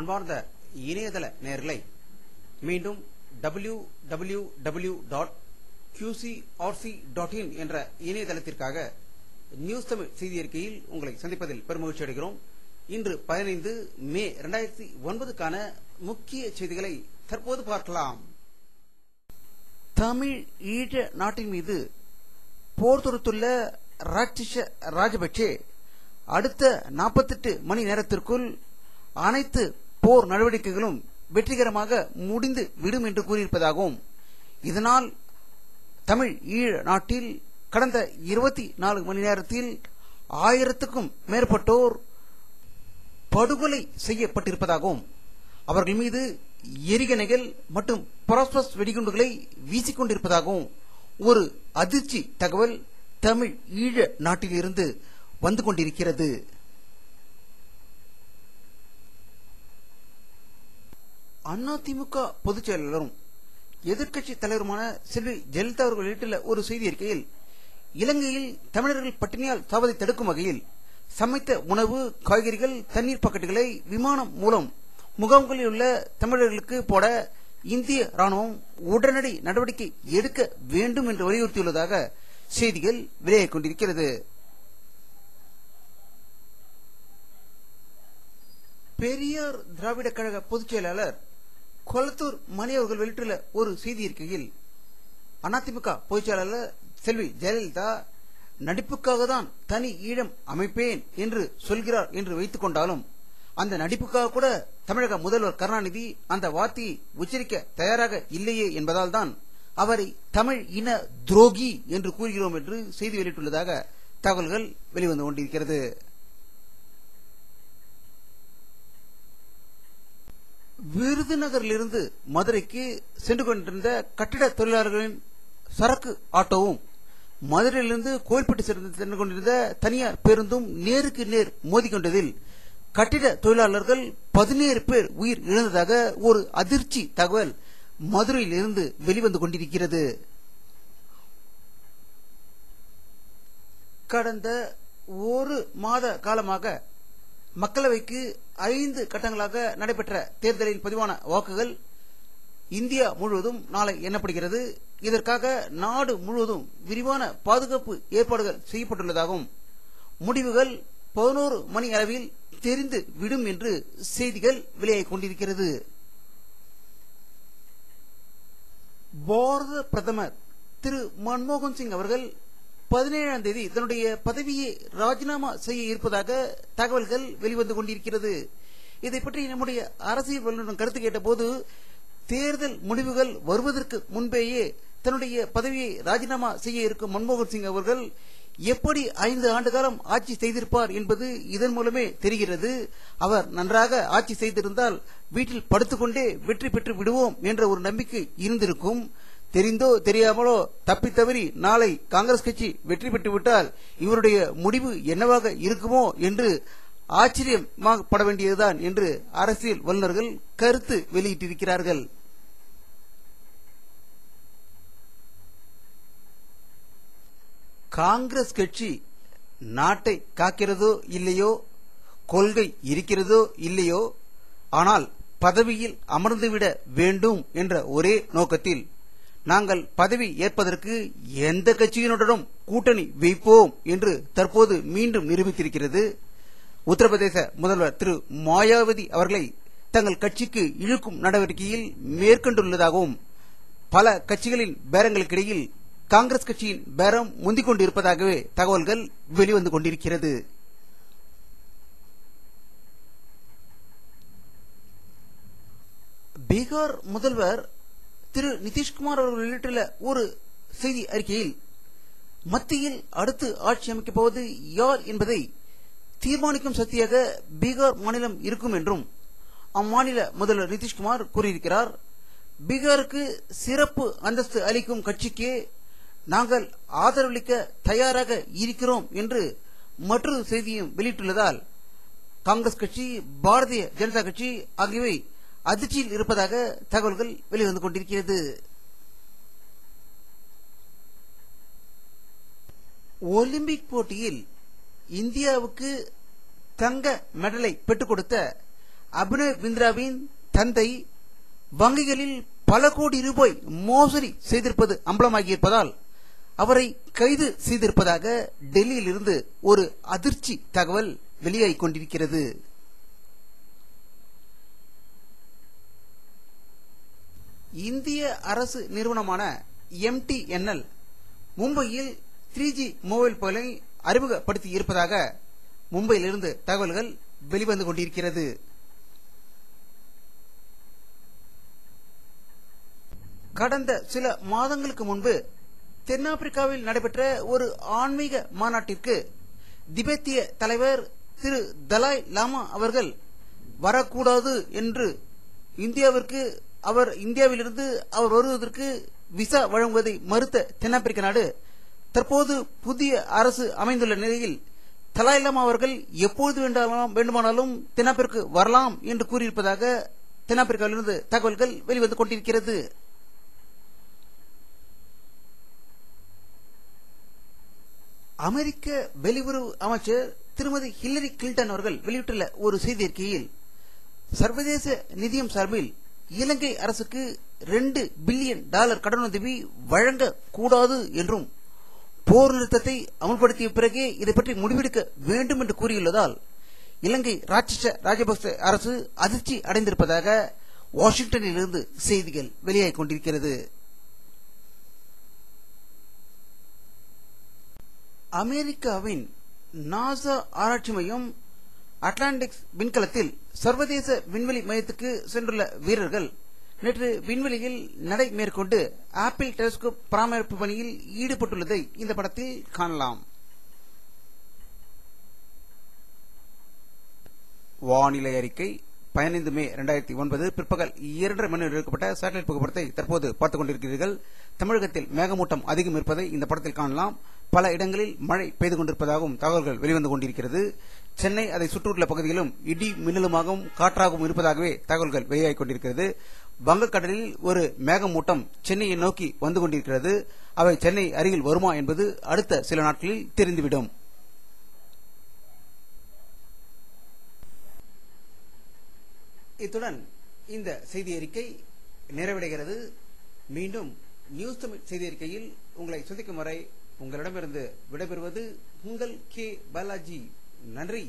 அன்பார்ந்த இணையதள நேயர்களை மீண்டும் www.qcrc.in என்ற இணையதளத்திற்காக நியூஸ் தமிழ் செய்தி அறிக்கையில் உங்களை சந்திப்பதில் பெருமகிழ்ச்சி அடைகிறோம். இன்று 15 மே 2009க்கான முக்கிய செய்திகளை தற்போது பார்க்கலாம். தமிழ் ஈழ நாட்டின் மீது போர் தொடுத்துள்ள ராஜபக்சே அடுத்த 48 மணி நேரத்திற்குள் அனைத்து போர் நடவடிக்கைகளும் வெற்றிகரமாக முடிந்து விடும் என்று கூறியிருப்பதாகவும், இதனால் தமிழ் ஈழ நாட்டில் கடந்த 24 மணி நேரத்தில் 1000க்கும் மேற்பட்டோர் படுகொலை செய்யப்பட்டிருப்பதாகவும், அவர்கள் மீது எரிகணைகள் மற்றும் பாஸ்பரஸ் வெடிகுண்டுகளை வீசிக்கொண்டிருப்பதாகவும் ஒரு அதிர்ச்சி தகவல் தமிழ் ஈழ நாட்டிலிருந்து வந்து கொண்டிருக்கிறது. அதிமுக பொதுச் செயலாளரும் எதிர்க்கட்சி தலைவருமான செல்வி ஜெயலலிதா அவர்கள் வெளியிட்டுள்ள ஒரு செய்தி அறிக்கையில், இலங்கையில் தமிழர்கள் பட்டினியால் சாவதை தடுக்கும் வகையில் சமைத்த உணவு, காய்கறிகள், தண்ணீர் பாக்கெட்டுகளை விமானம் மூலம் முகாம்களில் உள்ள தமிழர்களுக்கு போட இந்திய ராணுவம் உடனடி நடவடிக்கை எடுக்க வேண்டும் என்று வலியுறுத்தியுள்ளதாக செய்திகள் வெளியாகிக் கொண்டிருக்கிறது. பெரியார் திராவிட கழக பொதுச் செயலாளர் கொளத்தூர் மணி அவர்கள் வெளியிட்டுள்ள ஒரு செய்தி அறிக்கையில், அதிமுக பொதுச் செயலாளர் செல்வி ஜெயலலிதா நடிப்புக்காக தான் தனி ஈழம் அமைப்பேன் என்று சொல்கிறார் என்று வைத்துக் கொண்டாலும், அந்த நடிப்புக்காக கூட தமிழக முதல்வர் கருணாநிதி அந்த வார்த்தையை உச்சரிக்க தயாராக இல்லையே என்பதால் தான் அவரை தமிழ் இன துரோகி என்று கூறுகிறோம் என்று செய்தி வெளியிட்டுள்ளதாக தகவல்கள் வெளிவந்து கொண்டிருக்கிறது. விருதுநகரிலிருந்து மதுரைக்கு சென்று கொண்டிருந்த கட்டிட தொழிலாளர்களின் சரக்கு ஆட்டோவும் மதுரையிலிருந்து கோயில்பட்டி சென்று கொண்டிருந்த தனியார் பேருந்தும் நேருக்கு நேர் மோதிக்கொண்டதில் கட்டிட தொழிலாளர்கள் 17 பேர் உயிர் இழந்ததாக ஒரு அதிர்ச்சி தகவல் மதுரையிலிருந்து வெளிவந்து கொண்டிருக்கிறது. கடந்த ஒரு மாத காலமாக மக்களவைக்கு 5 கட்டங்களாக நடைபெற்ற தேர்தலில் பதிவான வாக்குகள் இந்தியா முழுவதும் நாளை எண்ணப்படுகிறது. இதற்காக நாடு முழுவதும் விரிவான பாதுகாப்பு ஏற்பாடுகள் செய்யப்பட்டுள்ளதாகவும், முடிவுகள் 11 மணி அளவில் தெரிந்து விடும் என்று செய்திகள் வெளியாகிக் கொண்டிருக்கிறது. பாரத பிரதமர் திரு மன்மோகன் சிங் அவர்கள் 17ஆம் தேதி தன்னுடைய பதவியை ராஜினாமா செய்ய இருப்பதாக தகவல்கள் வெளிவந்து கொண்டிருக்கிறது. இதை பற்றி நம்முடைய அரசியல் வல்லுநர் கருத்து கேட்டபோது, தேர்தல் முடிவுகள் வருவதற்கு முன்பேயே தன்னுடைய பதவியை ராஜினாமா செய்ய இருக்கும் மன்மோகன் சிங் அவர்கள் எப்படி 5 ஆண்டு காலம் ஆட்சி செய்திருப்பார் என்பது இதன் மூலமே தெரிகிறது. அவர் நன்றாக ஆட்சி செய்திருந்தால் வீட்டில் படுத்துக்கொண்டே வெற்றி பெற்று விடுவோம் என்ற ஒரு நம்பிக்கை இருந்திருக்கும். தெரிந்தோ தெரியாமலோ தப்பித்தவறி நாளை காங்கிரஸ் கட்சி வெற்றி பெற்றுவிட்டால் இவருடைய முடிவு என்னவாக இருக்குமோ என்று ஆச்சரியப்பட வேண்டியதுதான் என்று அரசியல் வல்லுநர்கள் கருத்து வெளியிட்டிருக்கிறார்கள். காங்கிரஸ் கட்சி நாட்டை காக்கிறதோ இல்லையோ, கொள்கை இருக்கிறதோ இல்லையோ, ஆனால் பதவியில் அமர்ந்துவிட வேண்டும் என்ற ஒரே நோக்கத்தில் நாங்கள் பதவி ஏற்பதற்கு எந்த கட்சியினுடனும் கூட்டணி வைப்போம் என்று தற்போது மீண்டும் நிரூபித்திருக்கிறது. உத்தரப்பிரதேச முதல்வர் திரு மாயாவதி அவர்களை தங்கள் கட்சிக்கு இழுக்கும் நடவடிக்கையில் மேற்கொண்டுள்ளதாகவும், பல கட்சிகளின் பேரங்களுக்கிடையில் காங்கிரஸ் கட்சியின் பேரம் முந்திக் கொண்டிருப்பதாகவே தகவல்கள் வெளிவந்து கொண்டிருக்கிறது. பீகார் முதல்வர் திரு நிதிஷ்குமார் அவர்கள் வெளியிட்டுள்ள ஒரு செய்தி அறிக்கையில், மத்தியில் அடுத்து ஆட்சி அமைக்கப் போவது யார் என்பதை தீர்மானிக்கும் சக்தியாக பீகார் மாநிலம் இருக்கும் என்றும் அம்மாநில முதல்வர் நிதிஷ்குமார் கூறியிருக்கிறார். பீகாருக்கு சிறப்பு அந்தஸ்து அளிக்கும் கட்சிக்கு நாங்கள் ஆதரவளிக்க தயாராக இருக்கிறோம் என்று மற்றொரு செய்தியும் வெளியிட்டுள்ளதால் காங்கிரஸ் கட்சி, பாரதிய ஜனதா கட்சி ஆகியவை அதிர்ச்சியில் இருப்பதாக தகவல்கள் வெளிவந்து கொண்டிருக்கிறது. ஒலிம்பிக் போட்டியில் இந்தியாவுக்கு தங்க மெடலை பெற்றுக் கொடுத்த அபினவ் பிந்த்ராவின் தந்தை வங்கிகளில் பல கோடி ரூபாய் மோசடி செய்திருப்பது அம்பலமாகியிருப்பதால் அவரை கைது செய்திருப்பதாக டெல்லியில் இருந்து ஒரு அதிர்ச்சி தகவல் வெளியாகிக் கொண்டிருக்கிறது. இந்திய அரசு நிறுவனமான MTNL மும்பையில் 3G மொபைல் போனை அறிமுகப்படுத்தி இருப்பதாக மும்பையிலிருந்து தகவல்கள் வெளிவந்து கொண்டிருக்கிறது. கடந்த சில மாதங்களுக்கு முன்பு தென்னாப்பிரிக்காவில் நடைபெற்ற ஒரு ஆன்மீக மாநாட்டிற்கு திபெத்திய தலைவர் திரு தலாய் லாமா அவர்கள் வரக்கூடாது என்று இந்தியாவிலிருந்து அவர் வருவதற்கு விசா வழங்குவதை மறுத்த தென்னாப்பிரிக்க நாடு தற்போது புதிய அரசு அமைந்துள்ள நிலையில் தலாய் லாமா அவர்கள் எப்பொழுது வேண்டுமானாலும் தென்னாப்பிரிக்கு வரலாம் என்று கூறியிருப்பதாக தென்னாப்பிரிக்காவிலிருந்து தகவல்கள் வெளிவந்து கொண்டிருக்கிறது. அமெரிக்க வெளியுறவு அமைச்சர் திருமதி ஹில்லரி கிளின்டன் அவர்கள் வெளியிட்டுள்ள ஒரு செய்தி அறிக்கையில் சர்வதேச நிதியம் சார்பில் இலங்கை அரசுக்கு $2 பில்லியன் கடனுதவி வழங்கக்கூடாது என்றும் போர் நிறுத்தத்தை அமல்படுத்திய பிறகே இதை பற்றி முடிவெடுக்க வேண்டும் என்று கூறியுள்ளதால் இலங்கை ராஜபக்ச அரசு அதிர்ச்சி அடைந்திருப்பதாக வாஷிங்டனில் இருந்து செய்திகள் வெளியாகிக் கொண்டிருக்கிறது. அமெரிக்காவின் நாசா ஆராய்ச்சி மையம் அட்லாண்டிக்ஸ் விண்கலத்தில் சர்வதேச விண்வெளி மையத்துக்கு சென்றுள்ள வீரர்கள் நேற்று விண்வெளியில் நடை மேற்கொண்டு ஆப்பிள் டெலிஸ்கோப் பராமரிப்பு பணியில் ஈடுபட்டுள்ளதை இந்த படத்தில் காணலாம். வானிலை அறிக்கை 15 மே 2009 பிற்பகல் 2:30 மணி எடுக்கப்பட்ட சேட்டலைட் புகைப்படத்தை தற்போது பார்த்துக் கொண்டிருக்கிறீர்கள். தமிழகத்தில் மேகமூட்டம் அதிகம் இருப்பதை இந்த படத்தில் காணலாம். பல இடங்களில் மழை பெய்து கொண்டிருப்பதாகவும் தகவல்கள் வெளிவந்து கொண்டிருக்கிறது. சென்னை அதை சுற்றியுள்ள பகுதியிலும் இடி மின்னலுமாகவும் காற்றாகவும் இருப்பதாகவே தகவல்கள் வெளியாகிக் கொண்டிருக்கிறது. வங்கக்கடலில் ஒரு மேகமூட்டம் சென்னையை நோக்கி வந்து கொண்டிருக்கிறது. அவை சென்னை அருகில் வருமா என்பது அடுத்த சில நாட்களில் தெரிந்துவிடும். இத்துடன் இந்த செய்தி அறிக்கை நிறைவடைகிறது. மீண்டும் நியூஸ் தமிழ் செய்தி அறிக்கையில் உங்களை சந்திக்கும் வரை உங்களிடமிருந்து விடைபெறுவது உங்கள் கே பாலாஜி. நன்றி.